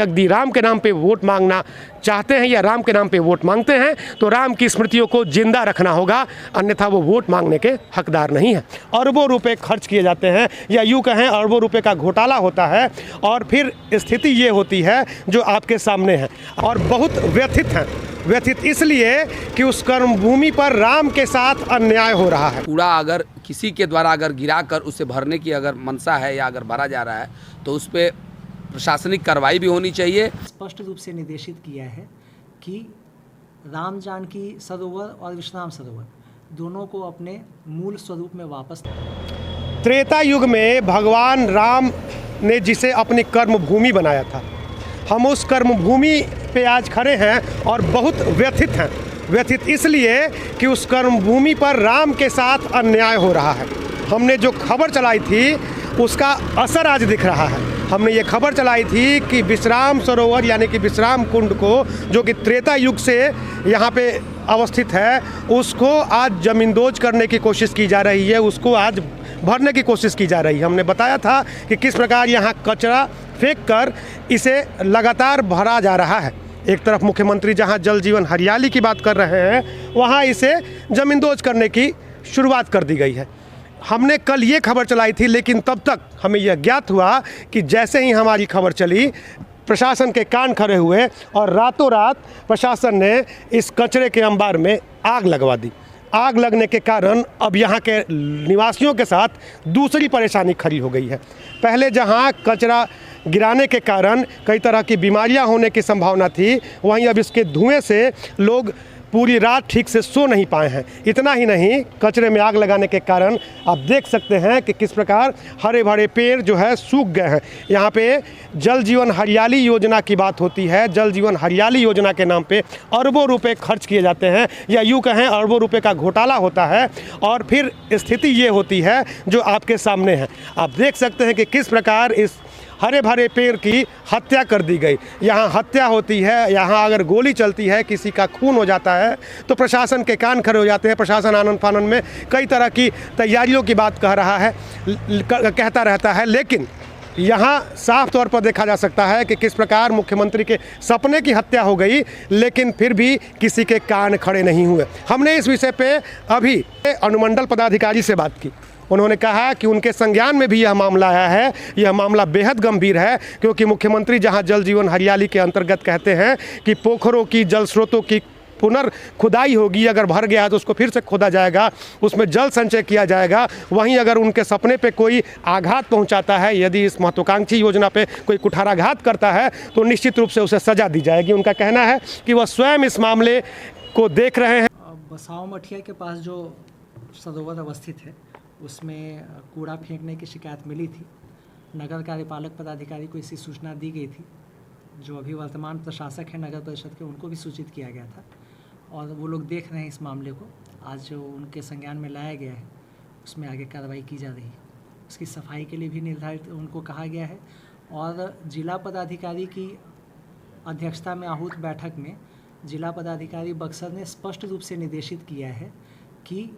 यदि राम के नाम पे वोट मांगना चाहते हैं या राम के नाम पे वोट मांगते हैं तो राम की स्मृतियों को जिंदा रखना होगा, अन्यथा वो वोट मांगने के हकदार नहीं है। अरबों रुपए खर्च किए जाते हैं या यूँ कहें अरबों रुपए का घोटाला होता है और फिर स्थिति ये होती है जो आपके सामने है और बहुत व्यथित हैं। व्यथित इसलिए कि उस कर्मभूमि पर राम के साथ अन्याय हो रहा है। कूड़ा अगर किसी के द्वारा अगर गिरा कर उसे भरने की अगर मंशा है या अगर भरा जा रहा है तो उस पर प्रशासनिक कार्रवाई भी होनी चाहिए। स्पष्ट रूप से निर्देशित किया है कि राम जानकी सरोवर और विश्राम सरोवर दोनों को अपने मूल स्वरूप में वापस। त्रेता युग में भगवान राम ने जिसे अपनी कर्मभूमि बनाया था, हम उस कर्मभूमि पे आज खड़े हैं और बहुत व्यथित हैं। व्यथित इसलिए कि उस कर्मभूमि पर राम के साथ अन्याय हो रहा है। हमने जो खबर चलाई थी उसका असर आज दिख रहा है। हमने ये खबर चलाई थी कि विश्राम सरोवर यानी कि विश्राम कुंड को, जो कि त्रेता युग से यहाँ पे अवस्थित है, उसको आज ज़मींदोज करने की कोशिश की जा रही है, उसको आज भरने की कोशिश की जा रही है। हमने बताया था कि किस प्रकार यहाँ कचरा फेंक कर इसे लगातार भरा जा रहा है। एक तरफ मुख्यमंत्री जहाँ जल जीवन हरियाली की बात कर रहे हैं, वहाँ इसे ज़मींदोज करने की शुरुआत कर दी गई है। हमने कल ये खबर चलाई थी, लेकिन तब तक हमें यह ज्ञात हुआ कि जैसे ही हमारी खबर चली, प्रशासन के कान खड़े हुए और रातों रात प्रशासन ने इस कचरे के अंबार में आग लगवा दी। आग लगने के कारण अब यहाँ के निवासियों के साथ दूसरी परेशानी खड़ी हो गई है। पहले जहाँ कचरा गिराने के कारण कई तरह की बीमारियाँ होने की संभावना थी, वहीं अब इसके धुएँ से लोग पूरी रात ठीक से सो नहीं पाए हैं। इतना ही नहीं, कचरे में आग लगाने के कारण आप देख सकते हैं कि किस प्रकार हरे भरे पेड़ जो है सूख गए हैं। यहाँ पे जल जीवन हरियाली योजना की बात होती है। जल जीवन हरियाली योजना के नाम पे अरबों रुपए खर्च किए जाते हैं या यूँ कहें अरबों रुपए का घोटाला होता है और फिर स्थिति ये होती है जो आपके सामने है। आप देख सकते हैं कि किस प्रकार इस हरे भरे पेड़ की हत्या कर दी गई। यहाँ हत्या होती है, यहाँ अगर गोली चलती है, किसी का खून हो जाता है तो प्रशासन के कान खड़े हो जाते हैं। प्रशासन आनन फानन में कई तरह की तैयारियों की बात कह रहा है, कहता रहता है, लेकिन यहाँ साफ तौर पर देखा जा सकता है कि किस प्रकार मुख्यमंत्री के सपने की हत्या हो गई, लेकिन फिर भी किसी के कान खड़े नहीं हुए। हमने इस विषय पे अभी अनुमंडल पदाधिकारी से बात की। उन्होंने कहा कि उनके संज्ञान में भी यह मामला आया है। यह मामला बेहद गंभीर है, क्योंकि मुख्यमंत्री जहां जल जीवन हरियाली के अंतर्गत कहते हैं कि पोखरों की, जल स्रोतों की पुनर्खुदाई होगी, अगर भर गया तो उसको फिर से खोदा जाएगा, उसमें जल संचय किया जाएगा। वहीं अगर उनके सपने पे कोई आघात पहुंचाता है, यदि इस महत्वाकांक्षी योजना पे कोई कुठाराघात करता है तो निश्चित रूप से उसे सजा दी जाएगी। उनका कहना है कि वह स्वयं इस मामले को देख रहे हैं। बसाव मठिया के पास जो सरोवर अवस्थित है उसमें कूड़ा फेंकने की शिकायत मिली थी। नगर कार्यपालक पदाधिकारी को इसी सूचना दी गई थी। जो अभी वर्तमान प्रशासक हैं नगर परिषद के, उनको भी सूचित किया गया था और वो लोग देख रहे हैं इस मामले को। आज जो उनके संज्ञान में लाया गया है उसमें आगे कार्रवाई की जा रही है। उसकी सफाई के लिए भी निर्धारित उनको कहा गया है और जिला पदाधिकारी की अध्यक्षता में आहूत बैठक में जिला पदाधिकारी बक्सर ने स्पष्ट रूप से निर्देशित किया है कि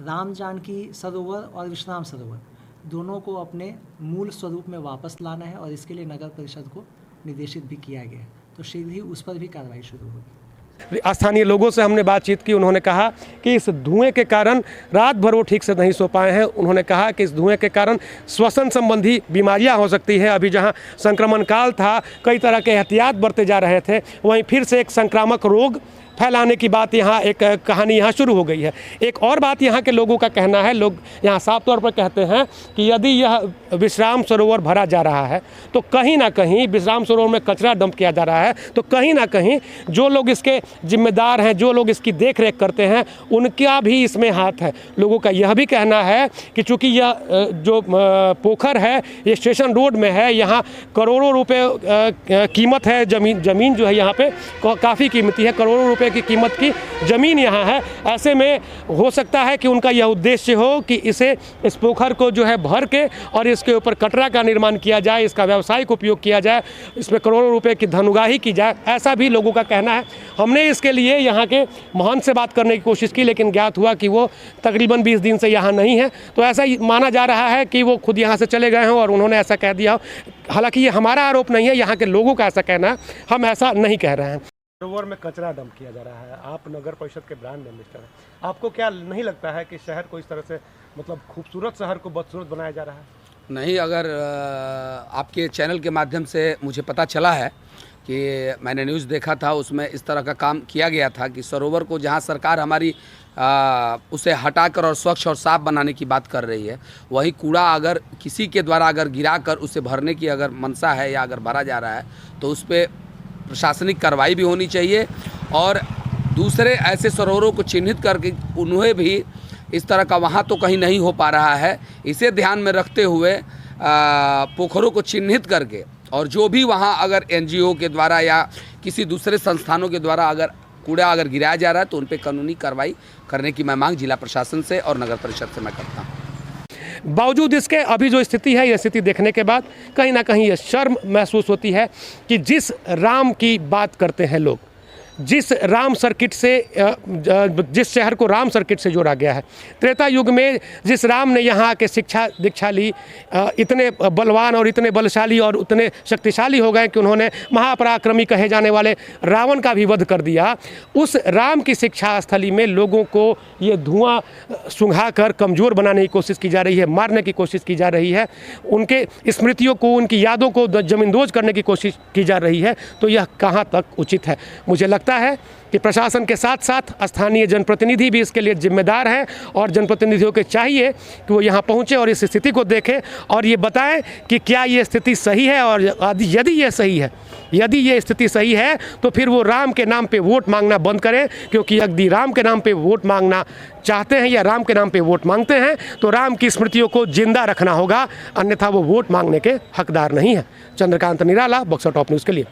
राम जानकी सरोवर और विश्राम सरोवर दोनों को अपने मूल स्वरूप में वापस लाना है और इसके लिए नगर परिषद को निर्देशित भी किया गया है। तो शीघ्र ही उस पर भी कार्रवाई शुरू होगी। स्थानीय लोगों से हमने बातचीत की। उन्होंने कहा कि इस धुएं के कारण रात भर वो ठीक से नहीं सो पाए हैं। उन्होंने कहा कि इस धुएं के कारण श्वसन संबंधी बीमारियां हो सकती है। अभी जहां संक्रमण काल था, कई तरह के एहतियात बरते जा रहे थे, वहीं फिर से एक संक्रामक रोग फैलाने की बात यहाँ एक कहानी यहाँ शुरू हो गई है। एक और बात यहाँ के लोगों का कहना है, लोग यहाँ साफ तौर पर कहते हैं कि यदि यह विश्राम सरोवर भरा जा रहा है तो कहीं ना कहीं विश्राम सरोवर में कचरा डंप किया जा रहा है, तो कहीं ना कहीं जो लोग इसके जिम्मेदार हैं, जो लोग इसकी देख रेख करते हैं, उनका भी इसमें हाथ है। लोगों का यह भी कहना है कि चूँकि यह जो पोखर है ये स्टेशन रोड में है, यहाँ करोड़ों रुपये कीमत है। ज़मीन जो है यहाँ पे काफ़ी कीमती है, करोड़ों रुपए की कीमत की ज़मीन यहाँ है। ऐसे में हो सकता है कि उनका यह उद्देश्य हो कि इस पोखर को जो है भर के और इसके ऊपर कटरा का निर्माण किया जाए, इसका व्यावसायिक उपयोग किया जाए, इसमें करोड़ों रुपए की धन उगाही की जाए, ऐसा भी लोगों का कहना है। हमने मैंने इसके लिए यहाँ के महंत से बात करने की कोशिश की, लेकिन ज्ञात हुआ कि वो तकरीबन 20 दिन से यहाँ नहीं है। तो ऐसा ही माना जा रहा है कि वो खुद यहाँ से चले गए हों और उन्होंने ऐसा कह दिया हो। हालांकि ये हमारा आरोप नहीं है, यहाँ के लोगों का ऐसा कहना है, हम ऐसा नहीं कह रहे हैं। सरोवर में कचरा डंप किया जा रहा है, आप नगर परिषद के ब्रांड एम्बेसडर हैं, आपको क्या नहीं लगता है कि शहर को इस तरह से मतलब खूबसूरत शहर को बदसूरत बनाया जा रहा है? नहीं, अगर आपके चैनल के माध्यम से मुझे पता चला है कि मैंने न्यूज़ देखा था, उसमें इस तरह का काम किया गया था कि सरोवर को जहां सरकार हमारी उसे हटाकर और स्वच्छ और साफ़ बनाने की बात कर रही है, वही कूड़ा अगर किसी के द्वारा अगर गिराकर उसे भरने की अगर मंशा है या अगर भरा जा रहा है तो उस पर प्रशासनिक कार्रवाई भी होनी चाहिए। और दूसरे ऐसे सरोवरों को चिन्हित करके उन्हें भी इस तरह का वहाँ तो कहीं नहीं हो पा रहा है, इसे ध्यान में रखते हुए पोखरों को चिन्हित करके और जो भी वहाँ अगर NGO के द्वारा या किसी दूसरे संस्थानों के द्वारा अगर कूड़ा अगर गिराया जा रहा है तो उन पर कानूनी कार्रवाई करने की मैं मांग जिला प्रशासन से और नगर परिषद से मैं करता हूँ। बावजूद इसके अभी जो स्थिति है, यह स्थिति देखने के बाद कहीं ना कहीं ये शर्म महसूस होती है कि जिस राम की बात करते हैं लोग, जिस राम सर्किट से जिस शहर को राम सर्किट से जोड़ा गया है, त्रेता युग में जिस राम ने यहाँ के शिक्षा दीक्षा ली, इतने बलवान और इतने बलशाली और उतने शक्तिशाली हो गए कि उन्होंने महापराक्रमी कहे जाने वाले रावण का भी वध कर दिया। उस राम की शिक्षा स्थली में लोगों को ये धुआं सुंघाकर कमज़ोर बनाने की कोशिश की जा रही है, मारने की कोशिश की जा रही है, उनके स्मृतियों को, उनकी यादों को जमींदोज करने की कोशिश की जा रही है। तो यह कहाँ तक उचित है? मुझे लगता है कि प्रशासन के साथ साथ स्थानीय जनप्रतिनिधि भी इसके लिए जिम्मेदार हैं और जनप्रतिनिधियों के चाहिए कि वो यहाँ पहुँचे और इस स्थिति को देखें और ये बताएं कि क्या ये स्थिति सही है, और यदि ये सही है, यदि ये स्थिति सही है तो फिर वो राम के नाम पे वोट मांगना बंद करें। क्योंकि यदि राम के नाम पे वोट मांगना चाहते हैं या राम के नाम पे वोट मांगते हैं तो राम की स्मृतियों को जिंदा रखना होगा, अन्यथा वो वोट मांगने के हकदार नहीं है। चंद्रकांत निराला, बक्सर टॉप न्यूज़ के लिए।